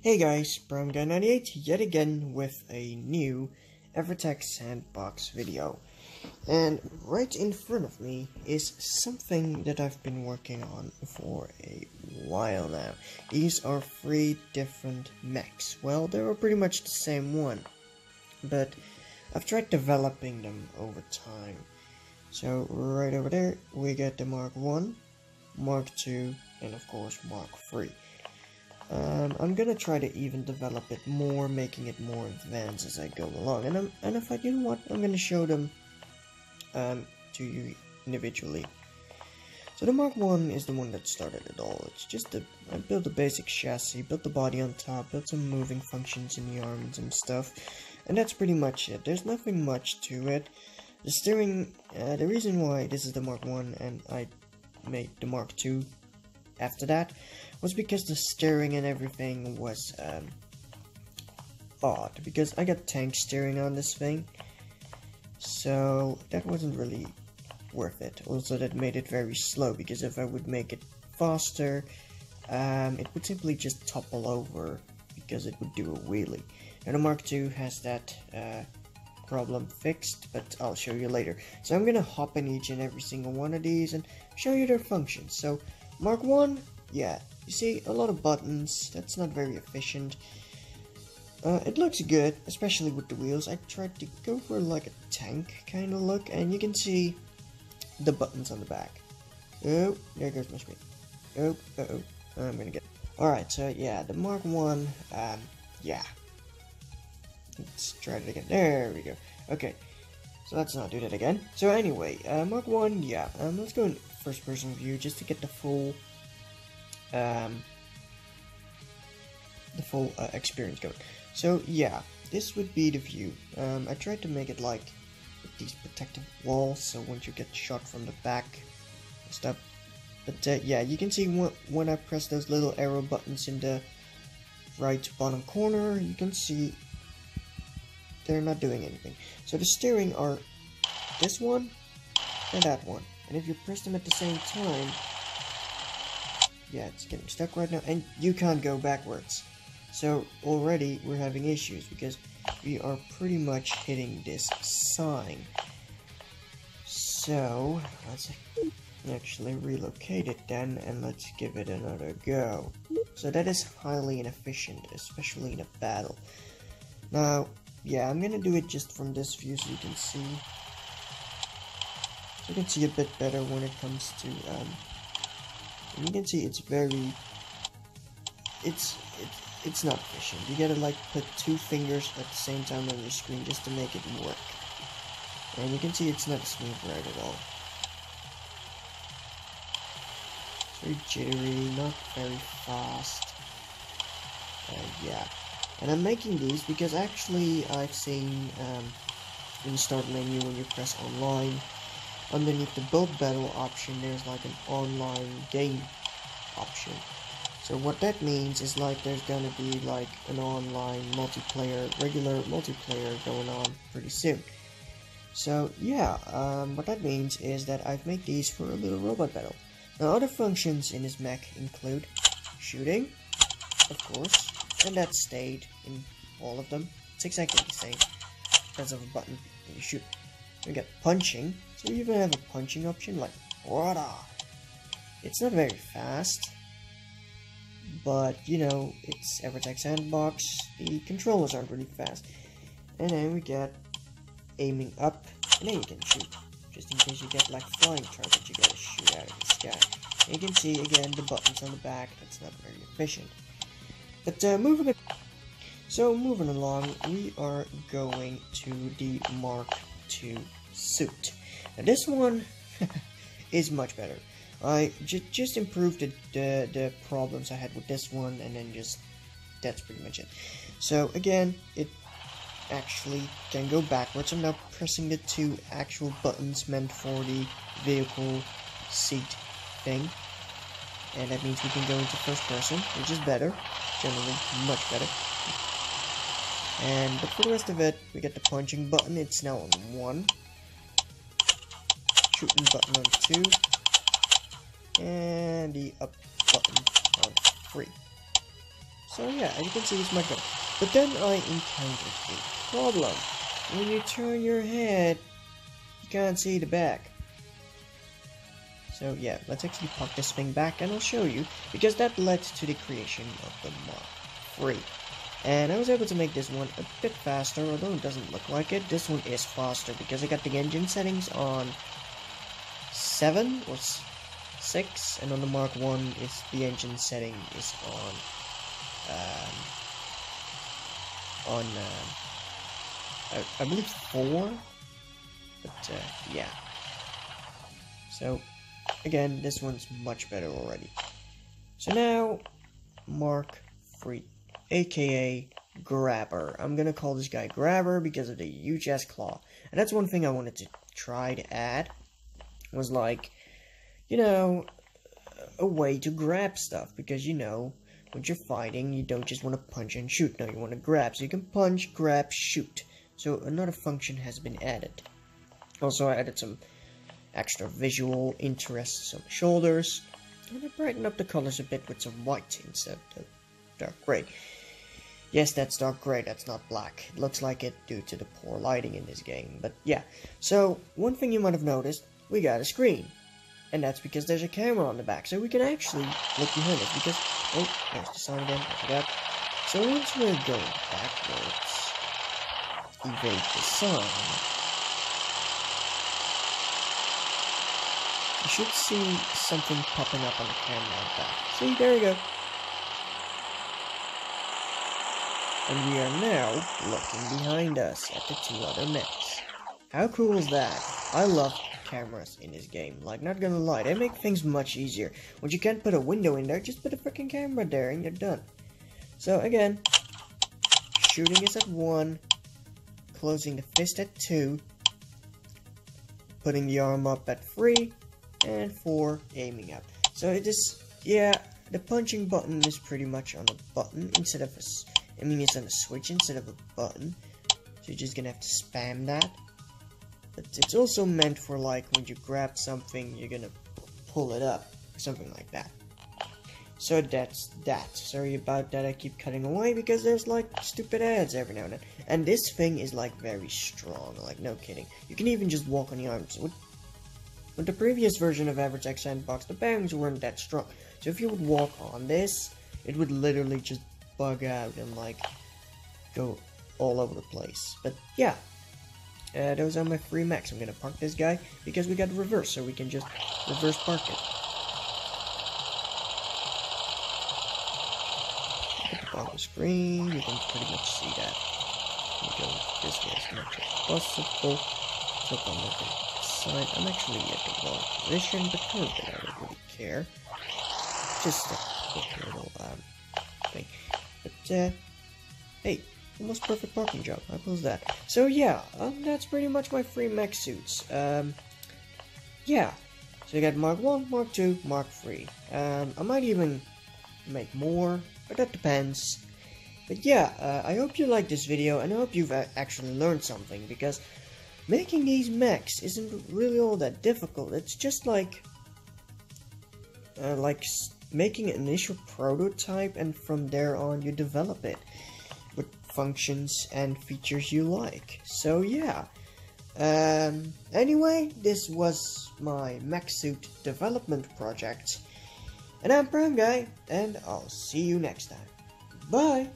Hey guys, BrownGuy98 yet again with a new Evertech sandbox video. And right in front of me is something that I've been working on for a while now. These are 3 different mechs. Well, they were pretty much the same one, but I've tried developing them over time. So right over there we get the Mark 1, Mark 2, and of course Mark 3. I'm gonna try to even develop it more, making it more advanced as I go along. And if I, you know what, I'm gonna show them to you individually. So the Mark 1 is the one that started it all. It's just I built a basic chassis, built the body on top, built some moving functions in the arms and stuff, and that's pretty much it. There's nothing much to it. The steering, the reason why this is the Mark 1 and I made the Mark 2 after that was because the steering and everything was odd, because I got tank steering on this thing, so that wasn't really worth it. Also, that made it very slow, because if I would make it faster, it would simply just topple over because it would do a wheelie. Now the Mark II has that problem fixed, but I'll show you later. So I'm gonna hop in each and every single one of these and show you their functions. So Mark 1, yeah, you see a lot of buttons. That's not very efficient. It looks good, especially with the wheels. I tried to go for like a tank kind of look, and you can see the buttons on the back. Oh, there goes my screen. Oh, I'm gonna get. Alright, so yeah, the Mark 1, yeah. Let's try it again. There we go. Okay, so let's not do that again. So anyway, Mark 1, yeah, let's go in first person view just to get the full experience going. So yeah, this would be the view. I tried to make it like with these protective walls, so once you get shot from the back and stuff. But yeah, you can see when I press those little arrow buttons in the right bottom corner, you can see they're not doing anything. So the steering are this one and that one, and if you press them at the same time, yeah, it's getting stuck right now, and you can't go backwards. So already we're having issues because we are pretty much hitting this sign. So let's actually relocate it then, and let's give it another go. So that is highly inefficient, especially in a battle. Now, yeah, I'm gonna do it just from this view so you can see. So you can see a bit better when it comes to and you can see it's very, it's not efficient. You gotta like put 2 fingers at the same time on your screen just to make it work. And you can see it's not a smooth ride at all. It's very jittery, not very fast. Yeah. And I'm making these because actually I've seen in the start menu when you press online, underneath the build battle option there's like an online game option. So what that means is like there's gonna be like an online multiplayer, regular multiplayer going on pretty soon. So yeah, what that means is that I've made these for a little robot battle. Now other functions in this mech include shooting, of course, and that stayed in all of them. It's exactly the same. Press of a button and you shoot. We got punching, so we even have a punching option like Rada. It's not very fast, but you know, it's Evertech sandbox. The controllers aren't really fast. And then we get aiming up, and then you can shoot. Just in case you get like flying targets, you gotta shoot out of the sky. And you can see again the buttons on the back. That's not very efficient. But moving along, we are going to the Mark II suit. Now this one is much better. I just improved the problems I had with this one, and then that's pretty much it. So again, it actually can go backwards. I'm now pressing the 2 actual buttons meant for the vehicle seat thing, and that means we can go into first person, which is better, generally much better. But for the rest of it, we get the punching button. It's now on 1. Shooting button on 2. And the up button on 3. So yeah, as you can see, it's much better. But then I encountered a problem. When you turn your head, you can't see the back. So yeah, let's actually pop this thing back and I'll show you, because that led to the creation of the Mach 3. And I was able to make this one a bit faster, although it doesn't look like it. This one is faster because I got the engine settings on 7 or 6, and on the Mark 1 it's the engine setting is on I believe 4, but yeah. So again, this one's much better already. So now, Mark 3, aka Grabber. I'm gonna call this guy Grabber because of the huge ass claw. And that's one thing I wanted to try to add, was like, you know, a way to grab stuff, because you know, when you're fighting, you don't just want to punch and shoot. No, you want to grab, so you can punch, grab, shoot. So another function has been added. Also, I added some extra visual interests on the shoulders, and I brightened up the colors a bit with some white instead of dark gray. Yes, that's dark gray, that's not black. It looks like it due to the poor lighting in this game, but yeah. So, one thing you might have noticed, we got a screen. And that's because there's a camera on the back, so we can actually look behind us, because, oh, there's the sun again, I forgot. So once we're going backwards, evade the sun, you should see something popping up on the camera on the back. See, there you go. And we are now looking behind us at the 2 other mechs. How cool is that? I love cameras in this game. Like, not gonna lie, they make things much easier. When you can't put a window in there, just put a freaking camera there and you're done. So again, shooting is at 1, closing the fist at 2, putting the arm up at 3, and 4, aiming up. So it is, yeah, the punching button is pretty much on a button instead of a, I mean, it's on a switch instead of a button. So you're just gonna have to spam that. But it's also meant for, like, when you grab something, you're gonna pull it up, or something like that. So that's that. Sorry about that, I keep cutting away, because there's, like, stupid ads every now and then. And this thing is, like, very strong, like, no kidding. You can even just walk on the arms. With the previous version of Evertech Sandbox, the bearings weren't that strong. So if you would walk on this, it would literally just bug out and, like, go all over the place. But, yeah. Those are my 3 mechs. I'm gonna park this guy because we got reverse, so we can just reverse park it. On the screen, you can pretty much see that. We go this way as much as possible. So I'm looking at the side. I'm actually at the wrong position, but currently I don't really care. Just a quick little thing. But hey. Almost perfect parking job. How cool is that? So yeah, that's pretty much my 3 mech suits. Yeah. So you got Mark 1, Mark 2, Mark 3. I might even make more, but that depends. But yeah, I hope you liked this video, and I hope you've actually learned something, because making these mechs isn't really all that difficult. It's just like making an initial prototype, and from there on you develop it with functions and features you like. So yeah. Anyway, this was my mech suit development project. And I'm Prime Guy, and I'll see you next time. Bye!